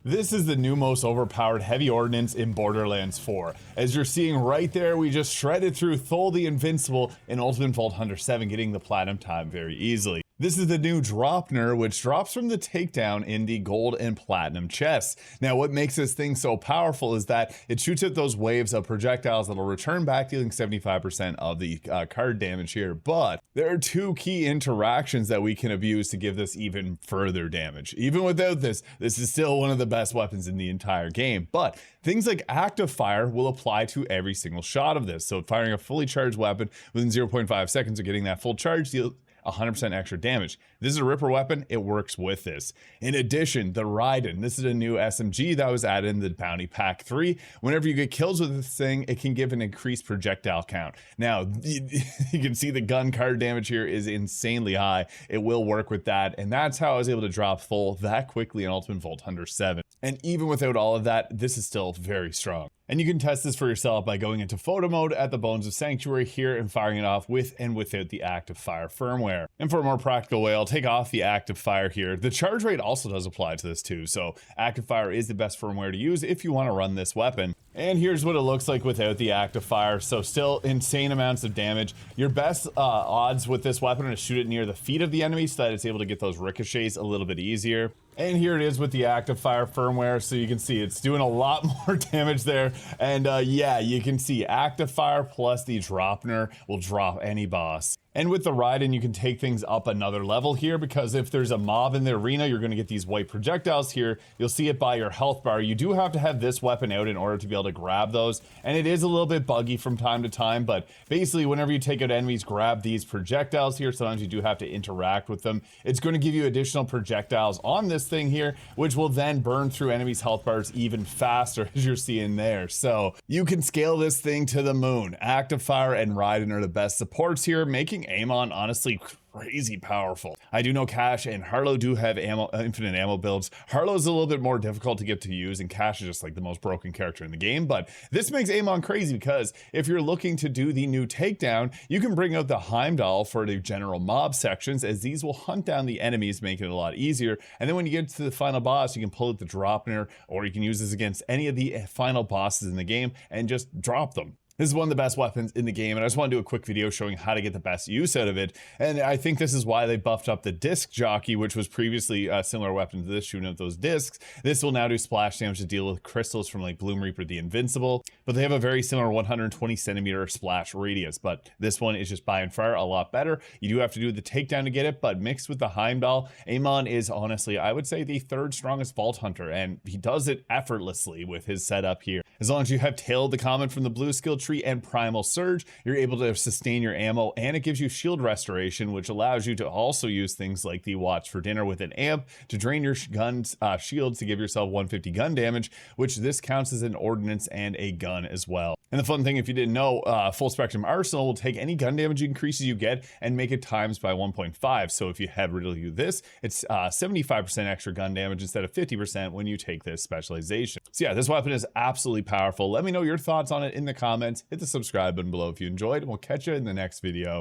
This is the new most overpowered heavy ordnance in Borderlands 4. As you're seeing right there, we just shredded through Thol the Invincible in Ultimate Vault Hunter 7, getting the platinum time very easily. This is the new Draupner, which drops from the Takedown in the gold and platinum chests. Now, what makes this thing so powerful is that it shoots at those waves of projectiles that'll return back, dealing 75% of the card damage here. But there are two key interactions that we can abuse to give this even further damage. Even without this, this is still one of the best weapons in the entire game. But things like active fire will apply to every single shot of this. So firing a fully charged weapon within 0.5 seconds of getting that full charge deal 100% extra damage. This is a Ripper weapon, it works with this. In addition, the Raiden, this is a new SMG that was added in the Bounty Pack 3. Whenever you get kills with this thing, it can give an increased projectile count. Now, you can see the gun card damage here is insanely high. It will work with that, and that's how I was able to drop Thol that quickly in Ultimate Vault Hunter 7. And even without all of that, this is still very strong. And you can test this for yourself by going into photo mode at the Bones of Sanctuary here and firing it off with and without the active fire firmware. And for a more practical way, I'll take off the active fire here. The charge rate also does apply to this too, so active fire is the best firmware to use if you want to run this weapon. And here's what it looks like without the active fire. So still insane amounts of damage. Your best odds with this weapon are to shoot it near the feet of the enemy so that it's able to get those ricochets a little bit easier. And here it is with the active fire firmware, so you can see it's doing a lot more damage there. And yeah, you can see active fire plus the Draupner will drop any boss. And with the Raiden, you can take things up another level here, because if there's a mob in the arena, you're going to get these white projectiles here. You'll see it by your health bar. You do have to have this weapon out in order to be able to grab those. And it is a little bit buggy from time to time, but basically whenever you take out enemies, grab these projectiles here. Sometimes you do have to interact with them. It's going to give you additional projectiles on this thing here, which will then burn through enemies' health bars even faster, as you're seeing there. So you can scale this thing to the moon. Active fire and Raiden are the best supports here, making Amon honestly crazy powerful. I do know Cash and Harlow do have infinite ammo builds. Harlow's a little bit more difficult to get to use, and Cash is just like the most broken character in the game, but this makes Amon crazy because if you're looking to do the new Takedown, you can bring out the Heimdahl for the general mob sections, as these will hunt down the enemies, making it a lot easier. And then when you get to the final boss, you can pull out the Draupner, or you can use this against any of the final bosses in the game and just drop them. This is one of the best weapons in the game, and I just want to do a quick video showing how to get the best use out of it. And I think this is why they buffed up the disc jockey, which was previously a similar weapon to this, shooting at those discs. This will now do splash damage to deal with crystals from like Bloom Reaper the Invincible, but they have a very similar 120 centimeter splash radius, but this one is just by and far a lot better. You do have to do the takedown to get it, but mixed with the Heimdahl, Amon is honestly, I would say, the third strongest Vault Hunter, and he does it effortlessly with his setup here. As long as you have Tailed the Comet from the blue skill tree and Primal Surge, you're able to sustain your ammo, and it gives you shield restoration, which allows you to also use things like the Watch for Dinner with an amp to drain your gun's shields to give yourself 150 gun damage, which this counts as an ordnance and a gun as well. And the fun thing, if you didn't know, Full Spectrum Arsenal will take any gun damage increases you get and make it times by 1.5. So if you have really this, it's 75% extra gun damage instead of 50% when you take this specialization. So yeah, this weapon is absolutely powerful. Let me know your thoughts on it in the comments. Hit the subscribe button below if you enjoyed, and we'll catch you in the next video.